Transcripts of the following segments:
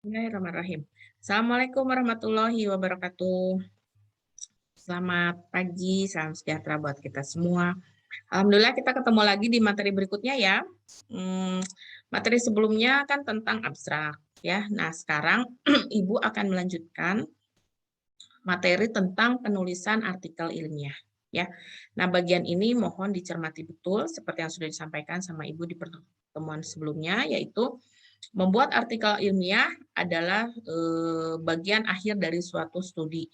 Bismillahirrahmanirrahim. Assalamualaikum warahmatullahi wabarakatuh. Selamat pagi, salam sejahtera buat kita semua. Alhamdulillah kita ketemu lagi di materi berikutnya ya. Materi sebelumnya kan tentang abstrak ya. Nah sekarang Ibu akan melanjutkan materi tentang penulisan artikel ilmiah ya. Nah bagian ini mohon dicermati betul seperti yang sudah disampaikan sama Ibu di pertemuan sebelumnya, yaitu membuat artikel ilmiah adalah bagian akhir dari suatu studi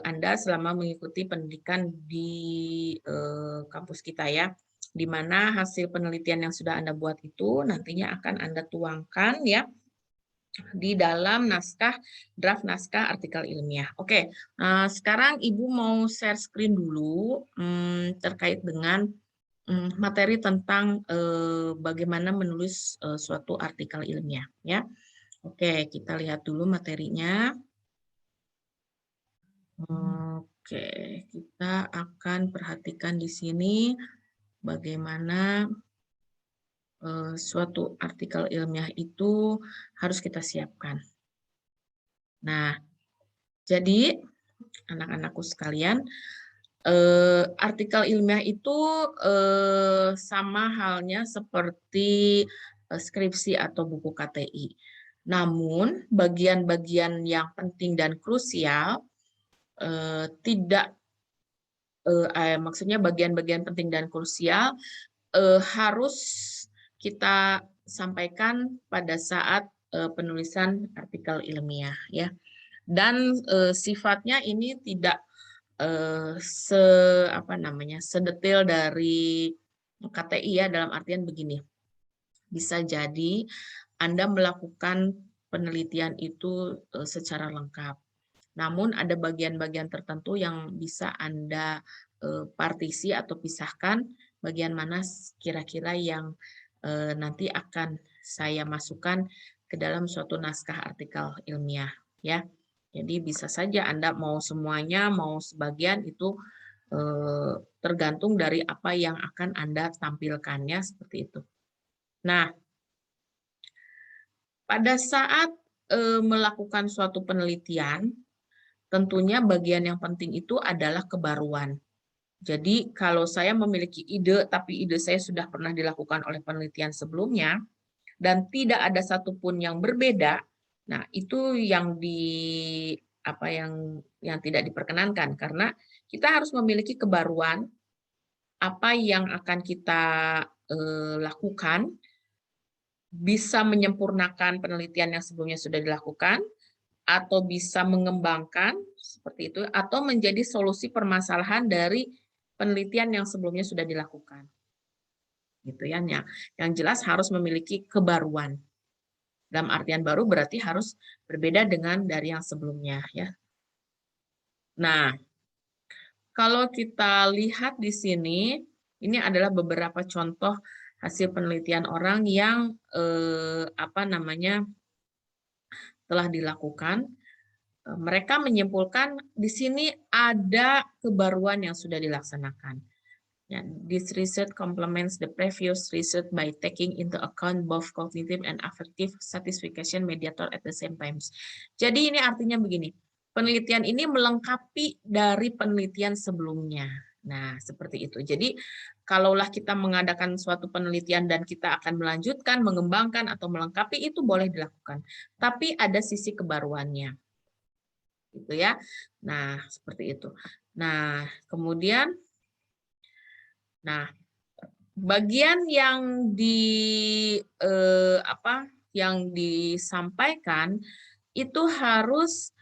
Anda selama mengikuti pendidikan di kampus kita ya, di mana hasil penelitian yang sudah Anda buat itu nantinya akan Anda tuangkan ya di dalam draft naskah artikel ilmiah. Oke, sekarang Ibu mau share screen dulu terkait dengan materi tentang bagaimana menulis suatu artikel ilmiah ya. Oke, kita lihat dulu materinya. Oke, kita akan perhatikan di sini bagaimana suatu artikel ilmiah itu harus kita siapkan. Nah, jadi anak-anakku sekalian, artikel ilmiah itu sama halnya seperti skripsi atau buku KTI. Namun, bagian-bagian yang penting dan krusial maksudnya bagian-bagian penting dan krusial harus kita sampaikan pada saat penulisan artikel ilmiah ya. Dan sifatnya ini tidak sedetail dari KTI ya, dalam artian begini. Bisa jadi Anda melakukan penelitian itu secara lengkap. Namun ada bagian-bagian tertentu yang bisa Anda partisi atau pisahkan bagian mana kira-kira yang nanti akan saya masukkan ke dalam suatu naskah artikel ilmiah ya. Jadi bisa saja Anda mau semuanya, mau sebagian itu tergantung dari apa yang akan Anda tampilkannya seperti itu. Nah, pada saat melakukan suatu penelitian, tentunya bagian yang penting itu adalah kebaruan. Jadi kalau saya memiliki ide, tapi ide saya sudah pernah dilakukan oleh penelitian sebelumnya, dan tidak ada satupun yang berbeda, nah itu yang tidak diperkenankan, karena kita harus memiliki kebaruan apa yang akan kita lakukan, bisa menyempurnakan penelitian yang sebelumnya sudah dilakukan, atau bisa mengembangkan seperti itu, atau menjadi solusi permasalahan dari penelitian yang sebelumnya sudah dilakukan. Gitu ya. Yang jelas harus memiliki kebaruan. Dalam artian baru berarti harus berbeda dengan dari yang sebelumnya ya. Nah, kalau kita lihat di sini, ini adalah beberapa contoh hasil penelitian orang yang telah dilakukan. Mereka menyimpulkan di sini ada kebaruan yang sudah dilaksanakan. Ya, this research complements the previous research by taking into account both cognitive and affective satisfaction mediator at the same time. Jadi ini artinya begini, penelitian ini melengkapi dari penelitian sebelumnya. Nah, seperti itu. Jadi, kalaulah kita mengadakan suatu penelitian dan kita akan melanjutkan, mengembangkan, atau melengkapi, itu boleh dilakukan. Tapi ada sisi kebaruannya. Gitu ya. Nah, seperti itu. Nah, kemudian bagian yang disampaikan itu harus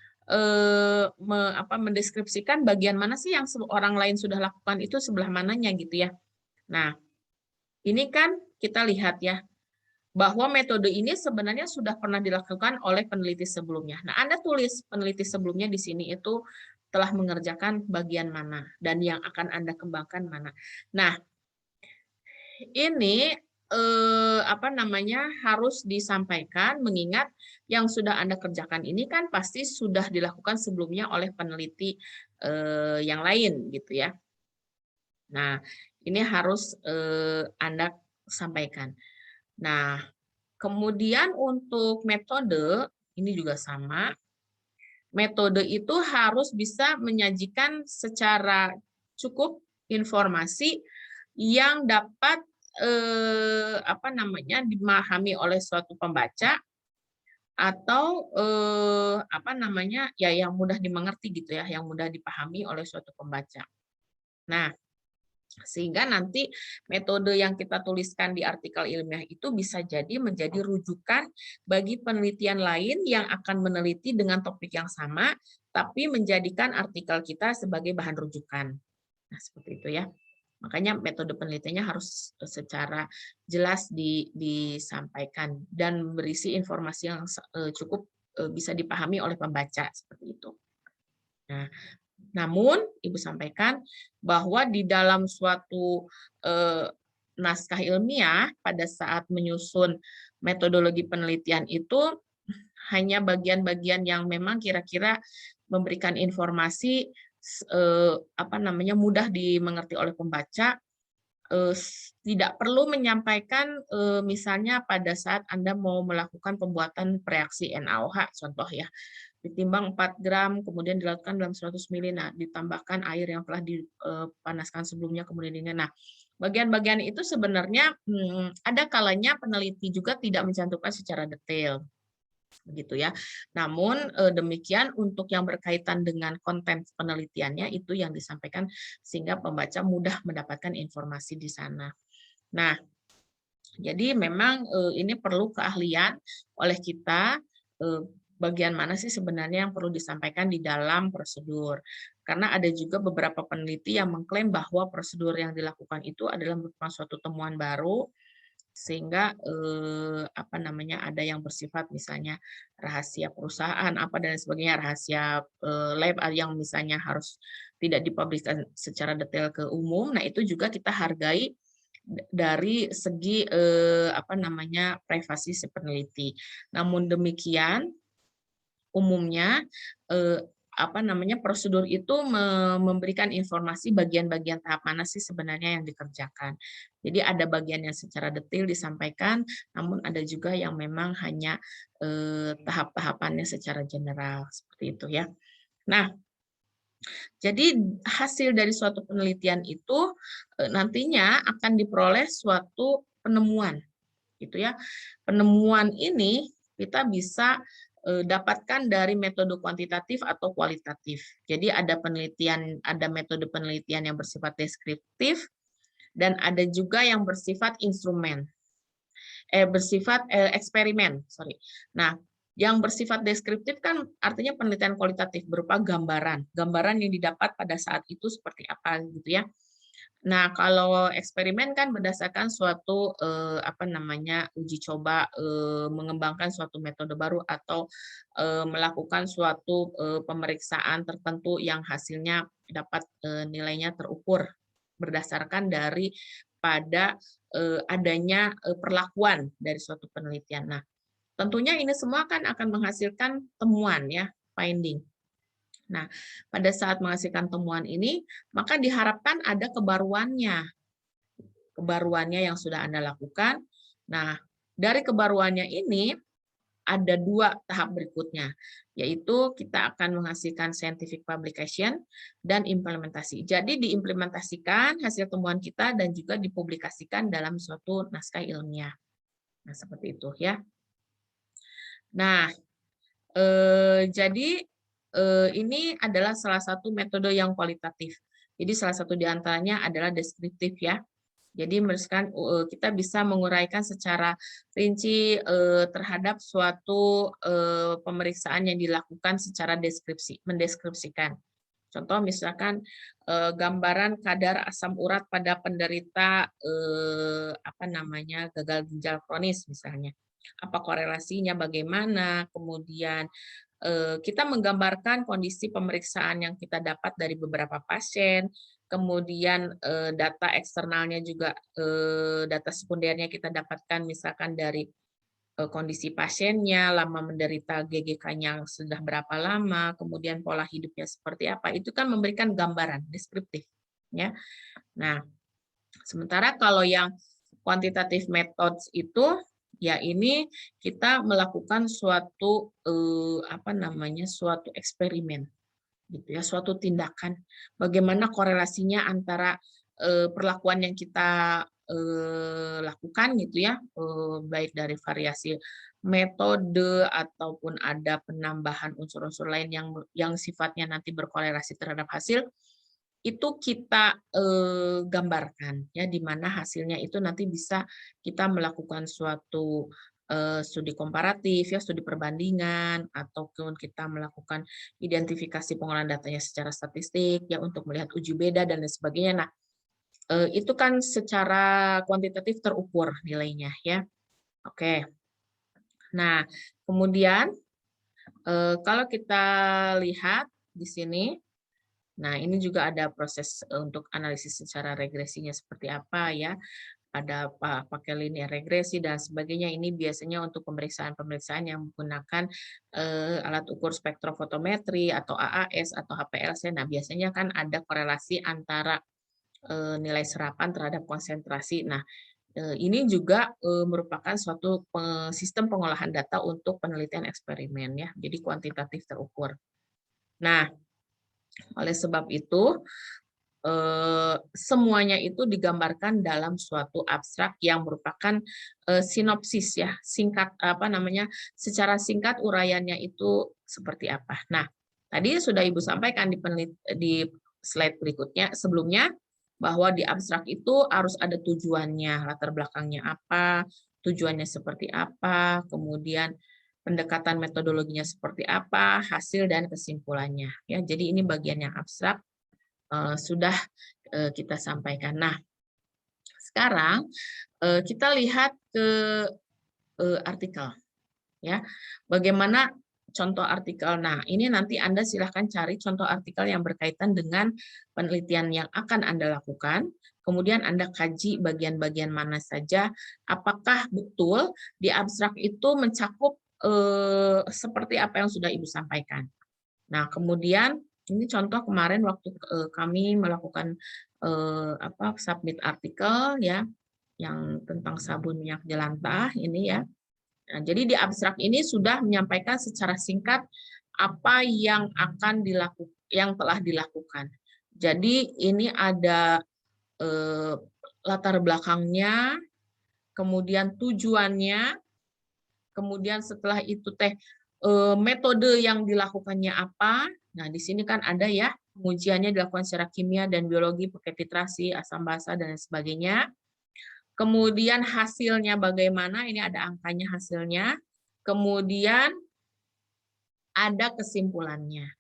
mendeskripsikan bagian mana sih yang orang lain sudah lakukan itu sebelah mananya gitu ya. Nah, ini kan kita lihat ya bahwa metode ini sebenarnya sudah pernah dilakukan oleh peneliti sebelumnya. Nah, Anda tulis peneliti sebelumnya di sini itu telah mengerjakan bagian mana dan yang akan Anda kembangkan mana. Nah, ini harus disampaikan mengingat yang sudah Anda kerjakan ini kan pasti sudah dilakukan sebelumnya oleh peneliti yang lain gitu ya. Nah, ini harus Anda sampaikan. Nah, kemudian untuk metode ini juga sama. Metode itu harus bisa menyajikan secara cukup informasi yang dapat dimahami oleh suatu pembaca atau yang mudah dimengerti gitu ya, yang mudah dipahami oleh suatu pembaca. Nah, sehingga nanti metode yang kita tuliskan di artikel ilmiah itu bisa jadi menjadi rujukan bagi penelitian lain yang akan meneliti dengan topik yang sama, tapi menjadikan artikel kita sebagai bahan rujukan. Nah, seperti itu ya. Makanya metode penelitiannya harus secara jelas disampaikan dan berisi informasi yang cukup bisa dipahami oleh pembaca, seperti itu. Nah, namun, Ibu sampaikan bahwa di dalam suatu naskah ilmiah, pada saat menyusun metodologi penelitian itu, hanya bagian-bagian yang memang kira-kira memberikan informasi mudah dimengerti oleh pembaca, tidak perlu menyampaikan misalnya pada saat Anda mau melakukan pembuatan reaksi NaOH, contoh ya. Ditimbang 4 gram, kemudian dilakukan dalam 100 ml. Nah, ditambahkan air yang telah dipanaskan sebelumnya, kemudian dingin. Nah, bagian-bagian itu sebenarnya ada kalanya peneliti juga tidak mencantumkan secara detail, begitu ya. Namun demikian untuk yang berkaitan dengan konten penelitiannya itu yang disampaikan sehingga pembaca mudah mendapatkan informasi di sana. Nah, jadi memang ini perlu keahlian oleh kita, bagian mana sih sebenarnya yang perlu disampaikan di dalam prosedur. Karena ada juga beberapa peneliti yang mengklaim bahwa prosedur yang dilakukan itu adalah merupakan suatu temuan baru, sehingga ada yang bersifat misalnya rahasia perusahaan, dan sebagainya, rahasia lab yang misalnya harus tidak dipublikasikan secara detail ke umum. Nah, itu juga kita hargai dari segi privasi si peneliti. Namun demikian, umumnya prosedur itu memberikan informasi bagian-bagian tahap mana sih sebenarnya yang dikerjakan. Jadi ada bagian yang secara detail disampaikan, namun ada juga yang memang hanya tahap-tahapannya secara general, seperti itu ya. Nah, jadi hasil dari suatu penelitian itu nantinya akan diperoleh suatu penemuan, gitu ya. Penemuan ini kita bisa dapatkan dari metode kuantitatif atau kualitatif. Jadi ada penelitian, ada metode penelitian yang bersifat deskriptif dan ada juga yang bersifat eksperimen, sorry. Nah, yang bersifat deskriptif kan artinya penelitian kualitatif berupa gambaran yang didapat pada saat itu seperti apa gitu ya. Nah, kalau eksperimen kan berdasarkan suatu uji coba mengembangkan suatu metode baru atau melakukan suatu pemeriksaan tertentu yang hasilnya dapat nilainya terukur berdasarkan dari pada adanya perlakuan dari suatu penelitian. Nah, tentunya ini semua kan akan menghasilkan temuan ya, finding. Nah, pada saat menghasilkan temuan ini, maka diharapkan ada kebaruannya yang sudah Anda lakukan. Nah, dari kebaruannya ini, ada 2 tahap berikutnya, yaitu kita akan menghasilkan scientific publication dan implementasi. Jadi diimplementasikan hasil temuan kita dan juga dipublikasikan dalam suatu naskah ilmiah. Nah, seperti itu ya. Nah, jadi ini adalah salah satu metode yang kualitatif. Jadi salah satu di antaranya adalah deskriptif ya. Jadi kita bisa menguraikan secara rinci terhadap suatu pemeriksaan yang dilakukan secara mendeskripsikan. Contoh misalkan gambaran kadar asam urat pada penderita gagal ginjal kronis misalnya. Apa korelasinya, bagaimana, kemudian kita menggambarkan kondisi pemeriksaan yang kita dapat dari beberapa pasien, kemudian data eksternalnya juga, data sekundernya kita dapatkan misalkan dari kondisi pasiennya, lama menderita GGK-nya sudah berapa lama, kemudian pola hidupnya seperti apa, itu kan memberikan gambaran deskriptif. Ya. Nah, sementara kalau yang quantitative methods itu Ya, ini kita melakukan suatu suatu eksperimen gitu ya, suatu tindakan. Bagaimana korelasinya antara perlakuan yang kita lakukan gitu ya, baik dari variasi metode ataupun ada penambahan unsur-unsur lain yang sifatnya nanti berkorelasi terhadap hasil, itu kita gambarkan ya, di mana hasilnya itu nanti bisa kita melakukan suatu studi komparatif ya, studi perbandingan, ataupun kita melakukan identifikasi pengolahan datanya secara statistik ya, untuk melihat uji beda dan lain sebagainya. Nah, itu kan secara kuantitatif terukur nilainya ya. Oke. Nah, kemudian kalau kita lihat di sini, nah ini juga ada proses untuk analisis secara regresinya seperti apa ya. Ada pakai linear regresi dan sebagainya. Ini biasanya untuk pemeriksaan-pemeriksaan yang menggunakan alat ukur spektrofotometri atau AAS atau HPLC. Nah, biasanya kan ada korelasi antara nilai serapan terhadap konsentrasi. Nah, ini juga merupakan suatu sistem pengolahan data untuk penelitian eksperimen ya. Jadi kuantitatif terukur. Nah, oleh sebab itu semuanya itu digambarkan dalam suatu abstrak yang merupakan sinopsis ya, singkat secara singkat uraiannya itu seperti apa. Nah, tadi sudah Ibu sampaikan di slide berikutnya sebelumnya bahwa di abstrak itu harus ada tujuannya, latar belakangnya apa, tujuannya seperti apa, kemudian pendekatan metodologinya seperti apa, hasil dan kesimpulannya ya. Jadi ini bagian yang abstrak sudah kita sampaikan. Nah, sekarang kita lihat ke artikel, ya. Bagaimana contoh artikel? Nah, ini nanti Anda silahkan cari contoh artikel yang berkaitan dengan penelitian yang akan Anda lakukan. Kemudian Anda kaji bagian-bagian mana saja, apakah betul di abstrak itu mencakup seperti apa yang sudah Ibu sampaikan. Nah, kemudian ini contoh kemarin waktu kami melakukan submit artikel ya, yang tentang sabun minyak jelantah ini ya. Nah, jadi di abstrak ini sudah menyampaikan secara singkat apa yang akan dilakukan, yang telah dilakukan. Jadi ini ada latar belakangnya, kemudian tujuannya, kemudian setelah itu metode yang dilakukannya apa. Nah, di sini kan ada ya, pengujiannya dilakukan secara kimia dan biologi, pakai titrasi, asam basa, dan sebagainya. Kemudian hasilnya bagaimana, ini ada angkanya hasilnya. Kemudian ada kesimpulannya.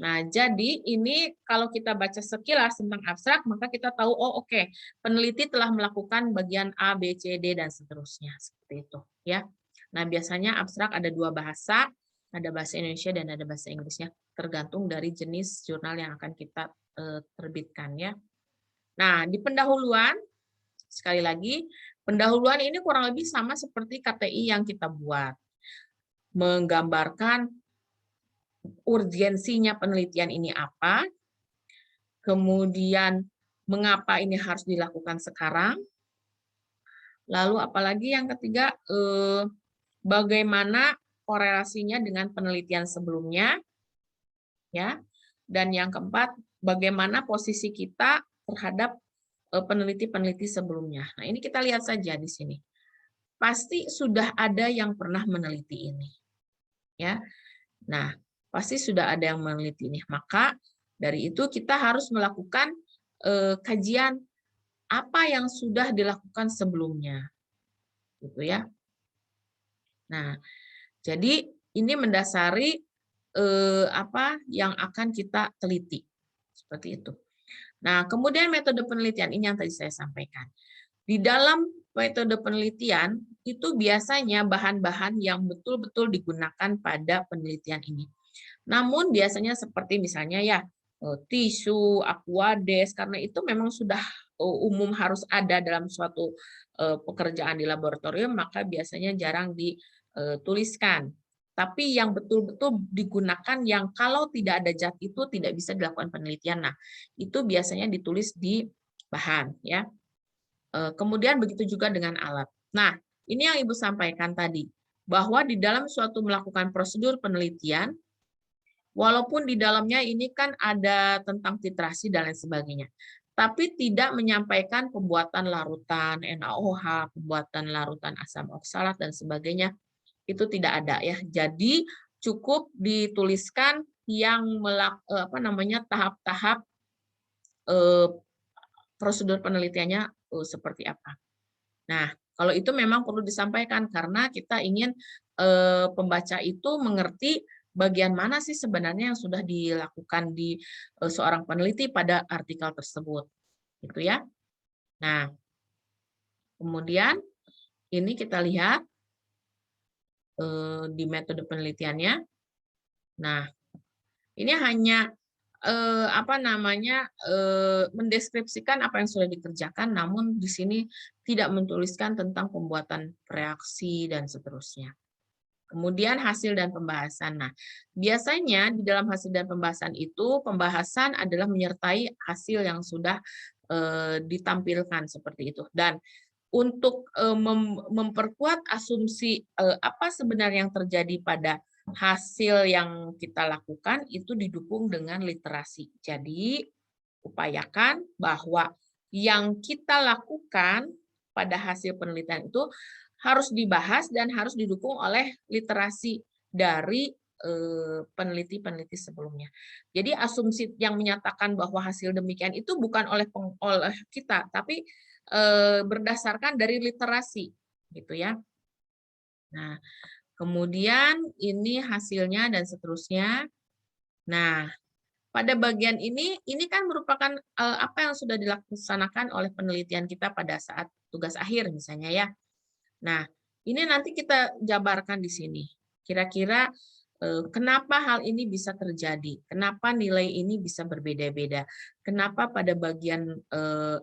Nah, jadi ini kalau kita baca sekilas tentang abstrak, maka kita tahu, oh oke, peneliti telah melakukan bagian A, B, C, D, dan seterusnya. Seperti itu. Ya. Nah, biasanya abstrak ada dua bahasa, ada bahasa Indonesia dan ada bahasa Inggrisnya, tergantung dari jenis jurnal yang akan kita terbitkan. Ya. Nah, di pendahuluan, sekali lagi, pendahuluan ini kurang lebih sama seperti KTI yang kita buat. Menggambarkan urgensinya penelitian ini apa, kemudian mengapa ini harus dilakukan sekarang, lalu apalagi yang ketiga, bagaimana korelasinya dengan penelitian sebelumnya, ya, dan yang keempat, bagaimana posisi kita terhadap peneliti-peneliti sebelumnya. Nah, ini kita lihat saja di sini. Pasti sudah ada yang pernah meneliti ini, ya. Nah, pasti sudah ada yang meneliti ini. Maka dari itu kita harus melakukan kajian apa yang sudah dilakukan sebelumnya, gitu ya. Nah, jadi ini mendasari apa yang akan kita teliti, seperti itu. Nah, kemudian metode penelitian ini yang tadi saya sampaikan. Di dalam metode penelitian itu biasanya bahan-bahan yang betul-betul digunakan pada penelitian ini. Namun biasanya seperti misalnya ya tisu, aquades, karena itu memang sudah umum harus ada dalam suatu pekerjaan di laboratorium, maka biasanya jarang dituliskan. Tapi yang betul-betul digunakan yang kalau tidak ada zat itu tidak bisa dilakukan penelitian. Nah, itu biasanya ditulis di bahan ya. Kemudian begitu juga dengan alat. Nah, Ini yang Ibu sampaikan tadi, bahwa di dalam suatu melakukan prosedur penelitian, walaupun di dalamnya ini kan ada tentang titrasi dan lain sebagainya, tapi tidak menyampaikan pembuatan larutan NaOH, pembuatan larutan asam oksalat dan sebagainya, itu tidak ada ya. Jadi cukup dituliskan yang tahap-tahap prosedur penelitiannya seperti apa. Nah, kalau itu memang perlu disampaikan karena kita ingin pembaca itu mengerti bagian mana sih sebenarnya yang sudah dilakukan di seorang peneliti pada artikel tersebut, gitu ya. Nah, kemudian ini kita lihat di metode penelitiannya. Nah, ini hanya mendeskripsikan apa yang sudah dikerjakan, namun di sini tidak menuliskan tentang pembuatan reaksi dan seterusnya. Kemudian hasil dan pembahasan. Nah, biasanya di dalam hasil dan pembahasan itu, pembahasan adalah menyertai hasil yang sudah ditampilkan seperti itu. Dan untuk memperkuat asumsi apa sebenarnya yang terjadi pada hasil yang kita lakukan itu didukung dengan literasi. Jadi, upayakan bahwa yang kita lakukan pada hasil penelitian itu harus dibahas dan harus didukung oleh literasi dari peneliti-peneliti sebelumnya. Jadi asumsi yang menyatakan bahwa hasil demikian itu bukan oleh kita, tapi berdasarkan dari literasi, gitu ya. Nah, kemudian ini hasilnya dan seterusnya. Nah, pada bagian ini kan merupakan apa yang sudah dilaksanakan oleh penelitian kita pada saat tugas akhir misalnya ya. Nah, ini nanti kita jabarkan di sini. Kira-kira kenapa hal ini bisa terjadi? Kenapa nilai ini bisa berbeda-beda? Kenapa pada bagian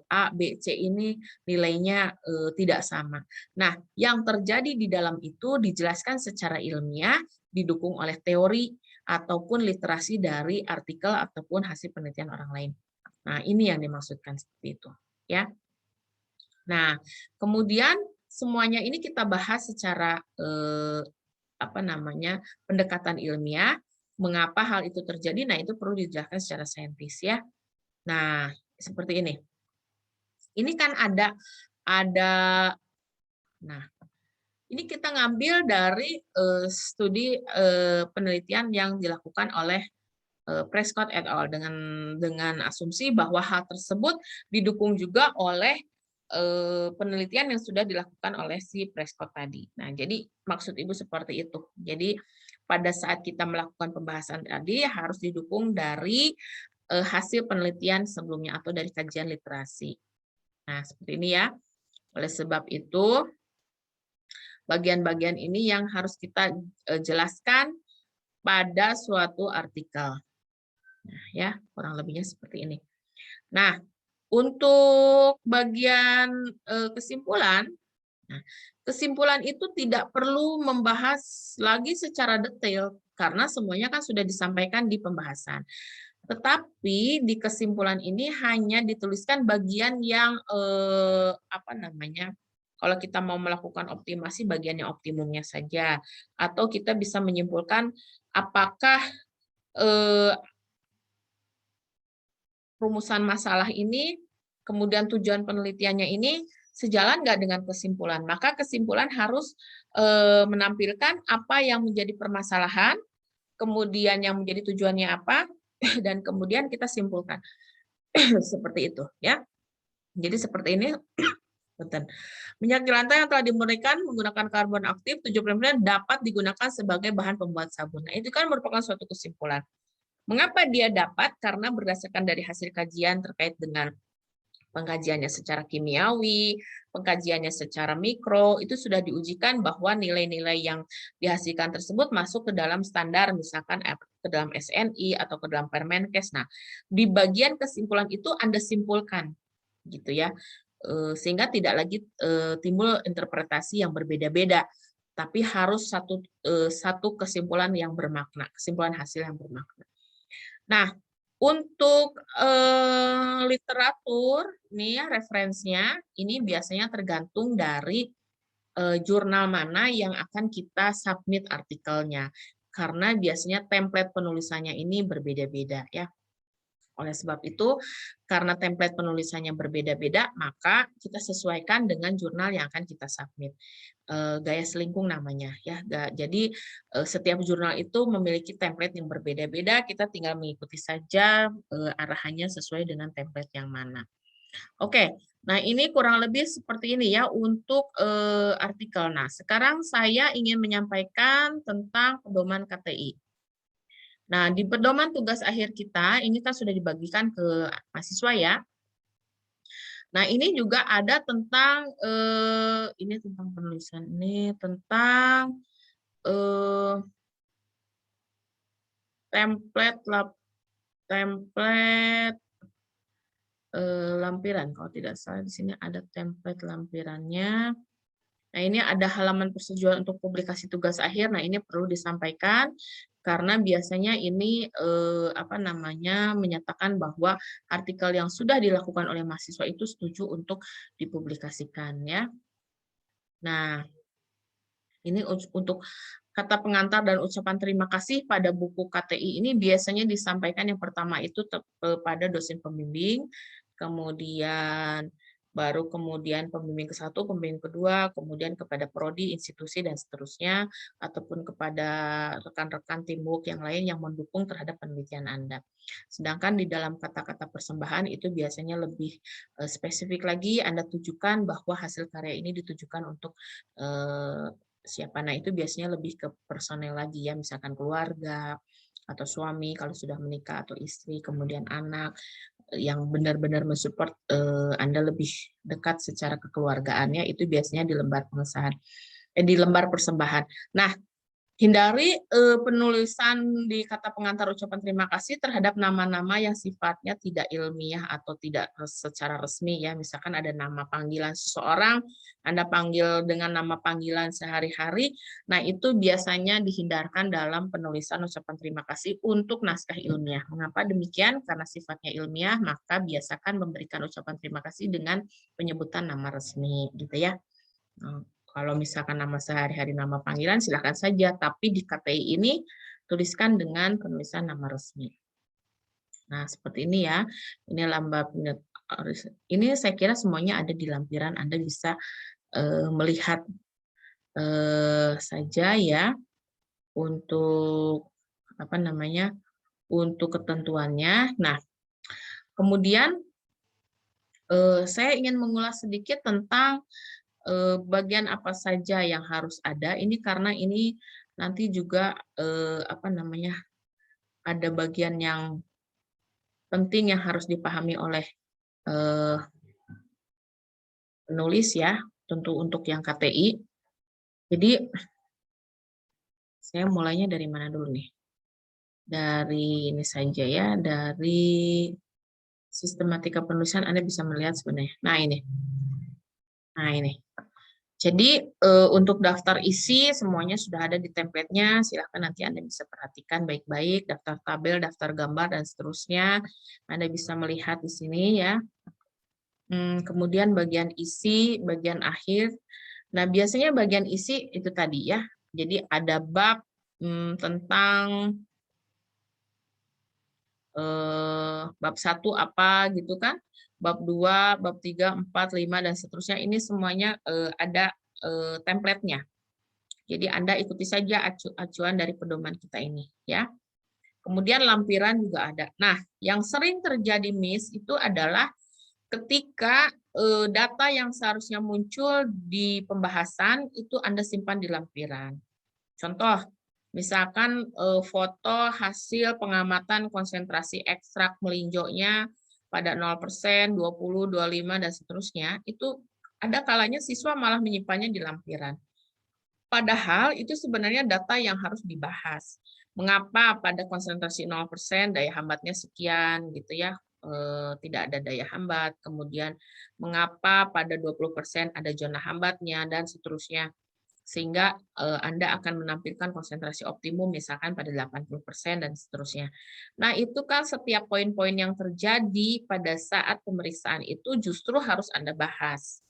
A, B, C ini nilainya tidak sama? Nah, yang terjadi di dalam itu dijelaskan secara ilmiah, didukung oleh teori ataupun literasi dari artikel ataupun hasil penelitian orang lain. Nah, ini yang dimaksudkan seperti itu, ya. Nah, kemudian semuanya ini kita bahas secara pendekatan ilmiah, mengapa hal itu terjadi. Nah, itu perlu dijelaskan secara saintis ya. Nah, seperti ini. Ini kan ada nah, ini kita ngambil dari studi penelitian yang dilakukan oleh Prescott et al. Dengan asumsi bahwa hal tersebut didukung juga oleh penelitian yang sudah dilakukan oleh si Prescott tadi. Nah, jadi maksud Ibu seperti itu. Jadi pada saat kita melakukan pembahasan tadi harus didukung dari hasil penelitian sebelumnya atau dari kajian literasi. Nah, seperti ini ya. Oleh sebab itu, bagian-bagian ini yang harus kita jelaskan pada suatu artikel. Nah, ya, kurang lebihnya seperti ini. Nah, untuk bagian kesimpulan, nah, kesimpulan itu tidak perlu membahas lagi secara detail karena semuanya kan sudah disampaikan di pembahasan. Tetapi di kesimpulan ini hanya dituliskan bagian yang kalau kita mau melakukan optimasi bagian yang optimumnya saja, atau kita bisa menyimpulkan apakah rumusan masalah ini, kemudian tujuan penelitiannya ini sejalan nggak dengan kesimpulan. Maka kesimpulan harus menampilkan apa yang menjadi permasalahan, kemudian yang menjadi tujuannya apa, dan kemudian kita simpulkan. Seperti itu, ya. Jadi seperti ini. Minyak jelantah yang telah dimurnikan menggunakan karbon aktif 70% dapat digunakan sebagai bahan pembuat sabun. Nah, itu kan merupakan suatu kesimpulan. Mengapa dia dapat? Karena berdasarkan dari hasil kajian terkait dengan pengkajiannya secara kimiawi, pengkajiannya secara mikro, itu sudah diujikan bahwa nilai-nilai yang dihasilkan tersebut masuk ke dalam standar, misalkan ke dalam SNI atau ke dalam Permenkes. Nah, di bagian kesimpulan itu Anda simpulkan, gitu ya, sehingga tidak lagi timbul interpretasi yang berbeda-beda, tapi harus satu kesimpulan yang bermakna, kesimpulan hasil yang bermakna. Nah, untuk literatur, nih ya referensinya, ini biasanya tergantung dari jurnal mana yang akan kita submit artikelnya. Karena biasanya template penulisannya ini berbeda-beda ya. Oleh sebab itu, karena template penulisannya berbeda-beda, maka kita sesuaikan dengan jurnal yang akan kita submit. Gaya selingkung namanya ya. Jadi setiap jurnal itu memiliki template yang berbeda-beda, kita tinggal mengikuti saja arahannya sesuai dengan template yang mana. Oke, nah ini kurang lebih seperti ini ya untuk artikel. Nah, sekarang saya ingin menyampaikan tentang pedoman KTI. Nah, di pedoman tugas akhir kita, ini kan sudah dibagikan ke mahasiswa ya. Nah, ini juga ada tentang, ini tentang penulisan, ini tentang template lampiran. Kalau tidak salah di sini ada template lampirannya. Nah, ini ada halaman persetujuan untuk publikasi tugas akhir. Nah, ini perlu disampaikan karena biasanya ini menyatakan bahwa artikel yang sudah dilakukan oleh mahasiswa itu setuju untuk dipublikasikan ya. Nah, ini untuk kata pengantar dan ucapan terima kasih pada buku KTI ini biasanya disampaikan yang pertama itu kepada dosen pembimbing, kemudian kemudian pembimbing ke-1, pembimbing kedua, kemudian kepada prodi, institusi, dan seterusnya, ataupun kepada rekan-rekan teamwork yang lain yang mendukung terhadap penelitian Anda. Sedangkan di dalam kata-kata persembahan itu biasanya lebih spesifik lagi, Anda tujukan bahwa hasil karya ini ditujukan untuk siapa. Nah, itu biasanya lebih ke personel lagi ya, misalkan keluarga, atau suami kalau sudah menikah, atau istri, kemudian anak, yang benar-benar mensupport Anda lebih dekat secara kekeluargaannya, itu biasanya di lembar pengesahan, di lembar persembahan. Nah, hindari penulisan di kata pengantar ucapan terima kasih terhadap nama-nama yang sifatnya tidak ilmiah atau tidak secara resmi ya. Misalkan ada nama panggilan seseorang, Anda panggil dengan nama panggilan sehari-hari. Nah, itu biasanya dihindarkan dalam penulisan ucapan terima kasih untuk naskah ilmiah. Mengapa demikian? Karena sifatnya ilmiah, maka biasakan memberikan ucapan terima kasih dengan penyebutan nama resmi gitu ya. Kalau misalkan nama sehari-hari, nama panggilan, silakan saja. Tapi di KTI ini, tuliskan dengan penulisan nama resmi. Nah, seperti ini ya. Ini ini saya kira semuanya ada di lampiran. Anda bisa melihat saja ya untuk untuk ketentuannya. Nah, kemudian saya ingin mengulas sedikit tentang bagian apa saja yang harus ada. Ini karena ini nanti juga ada bagian yang penting yang harus dipahami oleh penulis ya, tentu untuk yang KTI. Jadi saya mulainya dari mana dulu nih? Dari ini saja ya, dari sistematika penulisan Anda bisa melihat sebenarnya. Nah, ini. Nah, ini. Jadi untuk daftar isi semuanya sudah ada di template-nya. Silahkan nanti Anda bisa perhatikan baik-baik, daftar tabel, daftar gambar, dan seterusnya. Anda bisa melihat di sini ya. Kemudian bagian isi, bagian akhir. Nah, biasanya bagian isi itu tadi ya. Jadi ada bab tentang bab 1 apa gitu kan. Bab 2, bab 3, 4, 5, dan seterusnya. Ini semuanya ada template-nya. Jadi Anda ikuti saja acuan dari pedoman kita ini ya. Kemudian lampiran juga ada. Nah, yang sering terjadi miss itu adalah ketika data yang seharusnya muncul di pembahasan itu Anda simpan di lampiran. Contoh, misalkan foto hasil pengamatan konsentrasi ekstrak melinjonya pada 0%, 20, 25, dan seterusnya, itu ada kalanya siswa malah menyimpannya di lampiran. Padahal itu sebenarnya data yang harus dibahas. Mengapa pada konsentrasi 0% daya hambatnya sekian gitu ya, tidak ada daya hambat. Kemudian mengapa pada 20% ada zona hambatnya dan seterusnya. Sehingga Anda akan menampilkan konsentrasi optimum misalkan pada 80% dan seterusnya. Nah, itu kan setiap poin-poin yang terjadi pada saat pemeriksaan itu justru harus Anda bahas.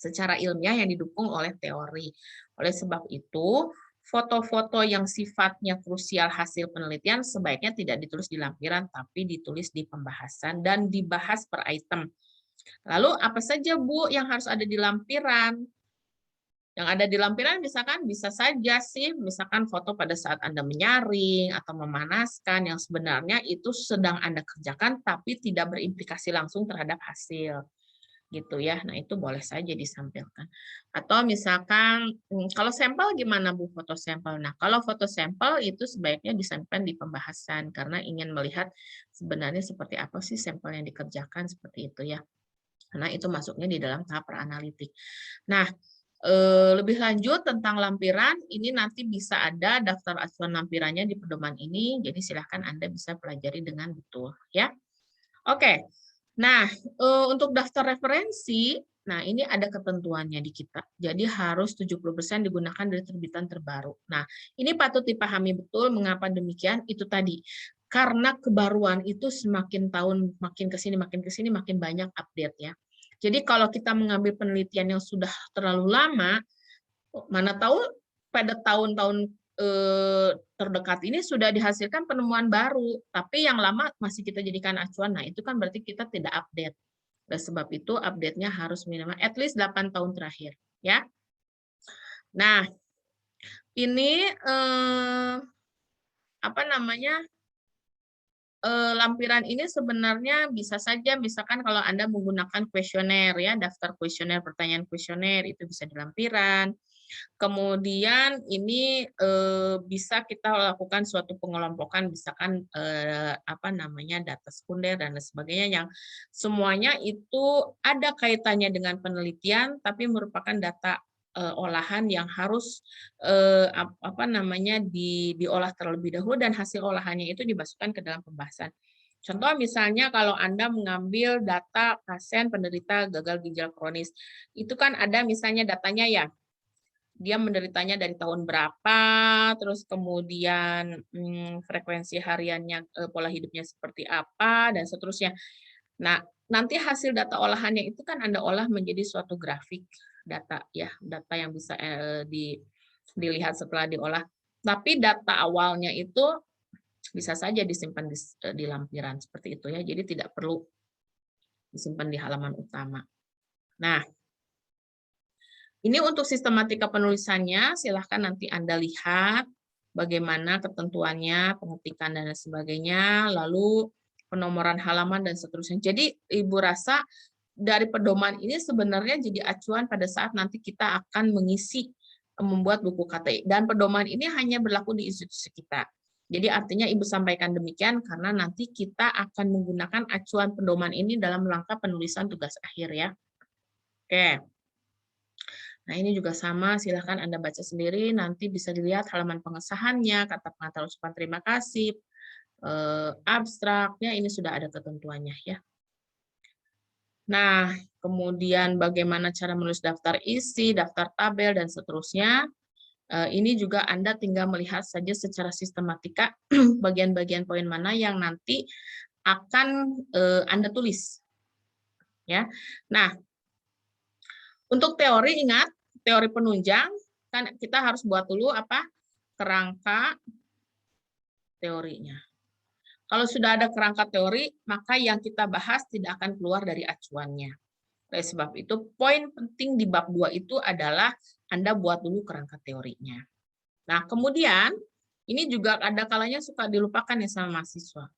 secara ilmiah yang didukung oleh teori. Oleh sebab itu, foto-foto yang sifatnya krusial hasil penelitian sebaiknya tidak ditulis di lampiran, tapi ditulis di pembahasan dan dibahas per item. Lalu apa saja, Bu, yang harus ada di lampiran? Yang ada di lampiran misalkan bisa saja sih, misalkan foto pada saat Anda menyaring atau memanaskan yang sebenarnya itu sedang Anda kerjakan tapi tidak berimplikasi langsung terhadap hasil. Gitu ya. Nah, itu boleh saja disampilkan. Atau misalkan kalau sampel gimana Bu foto sampel? Nah, kalau foto sampel itu sebaiknya disimpan di pembahasan karena ingin melihat sebenarnya seperti apa sih sampel yang dikerjakan seperti itu ya. Karena itu masuknya di dalam tahap peranalitik. Nah, lebih lanjut tentang lampiran, ini nanti bisa ada daftar acuan lampirannya di pedoman ini, jadi silahkan Anda bisa pelajari dengan betul. Ya, oke. Nah, untuk daftar referensi, nah ini ada ketentuannya di kita. Jadi harus 70% digunakan dari terbitan terbaru. Nah, ini patut dipahami betul mengapa demikian, itu tadi. Karena kebaruan itu semakin tahun makin ke sini makin banyak update ya. Jadi kalau kita mengambil penelitian yang sudah terlalu lama, mana tahu pada tahun-tahun terdekat ini sudah dihasilkan penemuan baru, tapi yang lama masih kita jadikan acuan. Nah, itu kan berarti kita tidak update. Oleh sebab itu, update-nya harus minimal at least 8 tahun terakhir. Ya. Nah, ini apa namanya? Lampiran ini sebenarnya bisa saja misalkan kalau Anda menggunakan kuesioner ya, daftar kuesioner, pertanyaan kuesioner itu bisa di lampiran. Kemudian ini bisa kita lakukan suatu pengelompokan misalkan apa namanya data sekunder dan lain sebagainya yang semuanya itu ada kaitannya dengan penelitian tapi merupakan data olahan yang harus apa namanya diolah terlebih dahulu dan hasil olahannya itu dimasukkan ke dalam pembahasan. Contoh misalnya kalau Anda mengambil data pasien penderita gagal ginjal kronis, itu kan ada misalnya datanya ya, dia menderitanya dari tahun berapa, terus kemudian frekuensi hariannya, pola hidupnya seperti apa, dan seterusnya. Nah, nanti hasil data olahannya itu kan Anda olah menjadi suatu grafik data ya, data yang bisa dilihat setelah diolah. Tapi data awalnya itu bisa saja disimpan di lampiran seperti itu ya. Jadi tidak perlu disimpan di halaman utama. Nah, ini untuk sistematika penulisannya, silahkan nanti Anda lihat bagaimana ketentuannya, pengetikan dan sebagainya, lalu penomoran halaman dan seterusnya. Jadi Ibu rasa dari pedoman ini sebenarnya jadi acuan pada saat nanti kita akan mengisi membuat buku KTI. Dan pedoman ini hanya berlaku di institusi kita. Jadi artinya Ibu sampaikan demikian karena nanti kita akan menggunakan acuan pedoman ini dalam rangka penulisan tugas akhir ya. Oke. Nah, ini juga sama, silahkan Anda baca sendiri, nanti bisa dilihat halaman pengesahannya, kata pengantar ucapan terima kasih, abstraknya, ini sudah ada ketentuannya ya. Nah, kemudian bagaimana cara menulis daftar isi, daftar tabel, dan seterusnya. Ini juga Anda tinggal melihat saja secara sistematika bagian-bagian poin mana yang nanti akan Anda tulis. Ya. Nah, untuk teori ingat, teori penunjang kan kita harus buat dulu apa? Kerangka teorinya. Kalau sudah ada kerangka teori, maka yang kita bahas tidak akan keluar dari acuannya. Oleh sebab itu, poin penting di bab 2 itu adalah Anda buat dulu kerangka teorinya. Nah, kemudian ini juga ada kalanya suka dilupakan ya sama mahasiswa.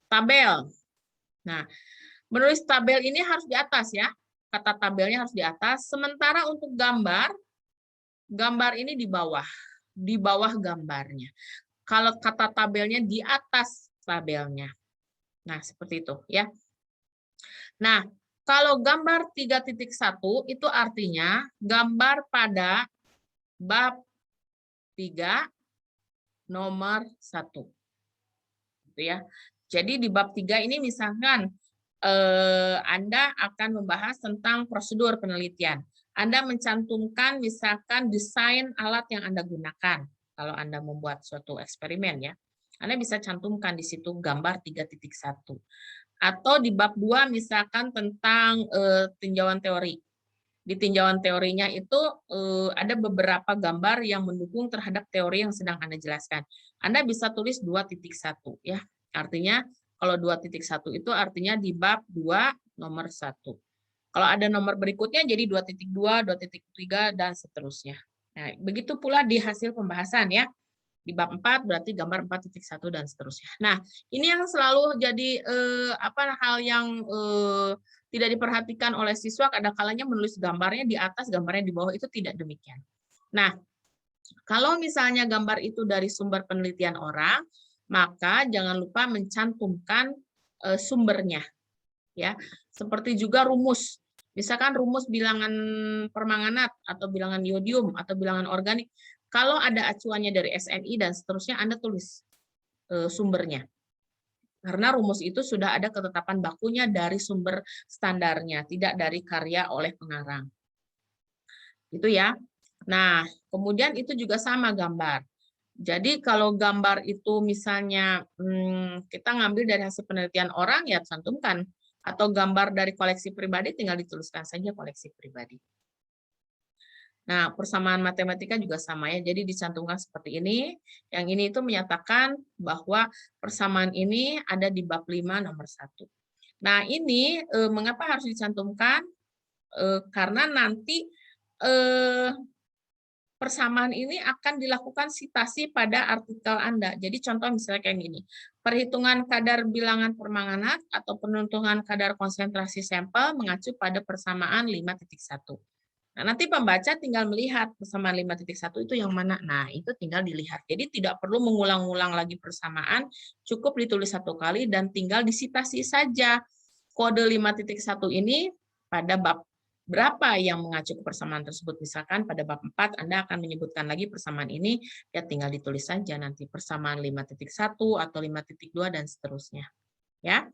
Tabel. Nah, menulis tabel ini harus di atas ya. Kata tabelnya harus di atas. Sementara untuk gambar, gambar ini di bawah gambarnya. Kalau kata tabelnya di atas tabelnya. Nah, seperti itu ya. Nah, kalau gambar 3.1 itu artinya gambar pada bab 3 nomor 1. Gitu ya. Jadi di bab 3 ini misalkan Anda akan membahas tentang prosedur penelitian. Anda mencantumkan misalkan desain alat yang Anda gunakan kalau Anda membuat suatu eksperimen ya. Anda bisa cantumkan di situ gambar 3.1. Atau di bab 2 misalkan tentang tinjauan teori. di tinjauan teorinya itu ada beberapa gambar yang mendukung terhadap teori yang sedang Anda jelaskan. Anda bisa tulis 2.1 ya. Artinya kalau 2.1 itu artinya di bab 2 nomor 1. Kalau ada nomor berikutnya jadi 2.2, 2.3 dan seterusnya. Nah, begitu pula di hasil pembahasan ya. Di bab 4 berarti gambar 4.1 dan seterusnya. Nah, ini yang selalu jadi hal yang tidak diperhatikan oleh siswa, kadang kalanya menulis gambarnya di atas, gambarnya di bawah, itu tidak demikian. Nah, kalau misalnya gambar itu dari sumber penelitian orang, maka jangan lupa mencantumkan sumbernya. Ya, seperti juga rumus. Misalkan rumus bilangan permanganat atau bilangan iodium atau bilangan organik, kalau ada acuannya dari SNI dan seterusnya, Anda tulis sumbernya. Karena rumus itu sudah ada ketetapan bakunya dari sumber standarnya, tidak dari karya oleh pengarang. Itu ya. Nah, kemudian itu juga sama gambar. Jadi kalau gambar itu misalnya kita ngambil dari hasil penelitian orang, ya cantumkan. Atau gambar dari koleksi pribadi, tinggal dituliskan saja koleksi pribadi. Nah, persamaan matematika juga sama ya, jadi dicantumkan seperti ini. Yang ini itu menyatakan bahwa persamaan ini ada di bab 5 nomor 1. Nah, ini mengapa harus dicantumkan? Karena nanti persamaan ini akan dilakukan sitasi pada artikel Anda. Jadi contoh misalnya kayak gini, perhitungan kadar bilangan permanganat atau penentuan kadar konsentrasi sampel mengacu pada persamaan 5.1. Nah, nanti pembaca tinggal melihat persamaan 5.1 itu yang mana. Nah, itu tinggal dilihat. Jadi tidak perlu mengulang-ulang lagi persamaan, cukup ditulis satu kali dan tinggal disitasi saja. Kode 5.1 ini pada bab berapa yang mengacu ke persamaan tersebut. Misalkan pada bab 4 Anda akan menyebutkan lagi persamaan ini, ya tinggal ditulis saja nanti persamaan 5.1 atau 5.2 dan seterusnya. Ya.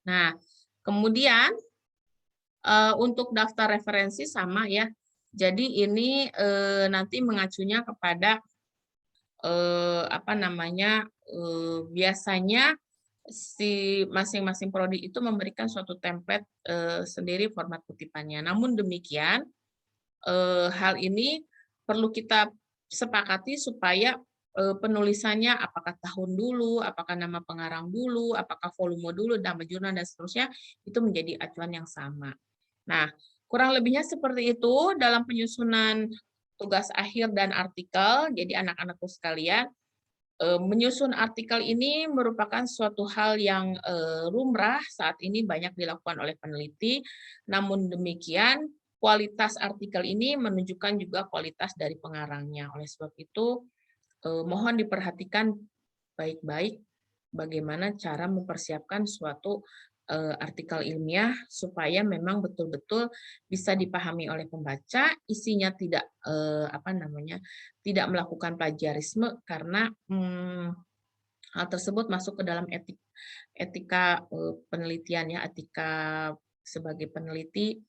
Nah, kemudian untuk daftar referensi sama ya. Jadi ini nanti mengacunya kepada biasanya si masing-masing prodi itu memberikan suatu template sendiri format kutipannya. Namun demikian hal ini perlu kita sepakati supaya penulisannya apakah tahun dulu, apakah nama pengarang dulu, apakah volume dulu, nama jurnal dan seterusnya itu menjadi acuan yang sama. Nah, kurang lebihnya seperti itu dalam penyusunan tugas akhir dan artikel. Jadi anak-anakku sekalian, menyusun artikel ini merupakan suatu hal yang lumrah saat ini banyak dilakukan oleh peneliti. Namun demikian, kualitas artikel ini menunjukkan juga kualitas dari pengarangnya. Oleh sebab itu, mohon diperhatikan baik-baik bagaimana cara mempersiapkan suatu artikel ilmiah supaya memang betul-betul bisa dipahami oleh pembaca, isinya tidak tidak melakukan plagiarisme karena hal tersebut masuk ke dalam etika penelitian ya, etika sebagai peneliti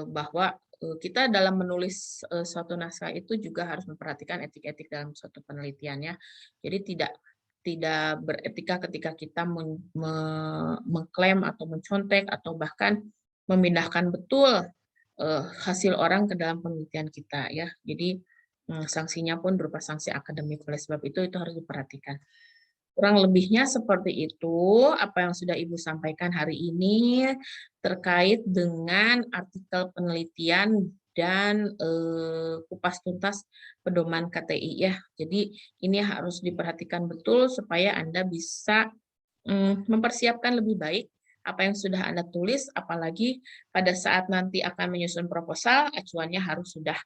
bahwa kita dalam menulis suatu naskah itu juga harus memperhatikan etik-etik dalam suatu penelitian ya. Jadi tidak beretika ketika kita mengklaim atau mencontek atau bahkan memindahkan betul hasil orang ke dalam penelitian kita ya. Jadi sanksinya pun berupa sanksi akademik. Oleh sebab itu harus diperhatikan. Kurang lebihnya seperti itu apa yang sudah Ibu sampaikan hari ini terkait dengan artikel penelitian dan kupas tuntas pedoman KTI ya. Jadi ini harus diperhatikan betul supaya Anda bisa mempersiapkan lebih baik apa yang sudah Anda tulis, apalagi pada saat nanti akan menyusun proposal, acuannya harus sudah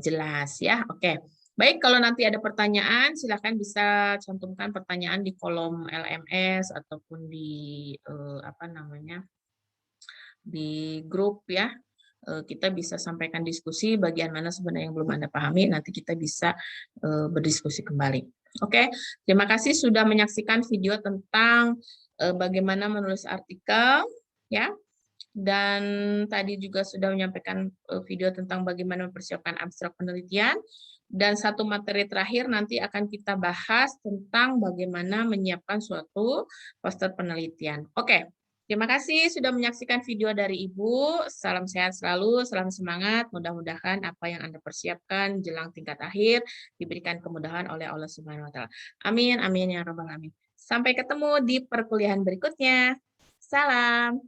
jelas ya. Oke. Baik, kalau nanti ada pertanyaan, silakan bisa cantumkan pertanyaan di kolom LMS ataupun di di grup ya. Kita bisa sampaikan diskusi bagian mana sebenarnya yang belum Anda pahami, nanti kita bisa berdiskusi kembali. Oke, terima kasih sudah menyaksikan video tentang bagaimana menulis artikel ya. Dan tadi juga sudah menyampaikan video tentang bagaimana mempersiapkan abstrak penelitian. Dan satu materi terakhir nanti akan kita bahas tentang bagaimana menyiapkan suatu poster penelitian. Oke, Terima kasih sudah menyaksikan video dari Ibu. Salam sehat selalu, salam semangat. Mudah-mudahan apa yang Anda persiapkan jelang tingkat akhir diberikan kemudahan oleh Allah Subhanahu wa taala. Amin amin ya rabbal alamin. Sampai ketemu di perkuliahan berikutnya. Salam.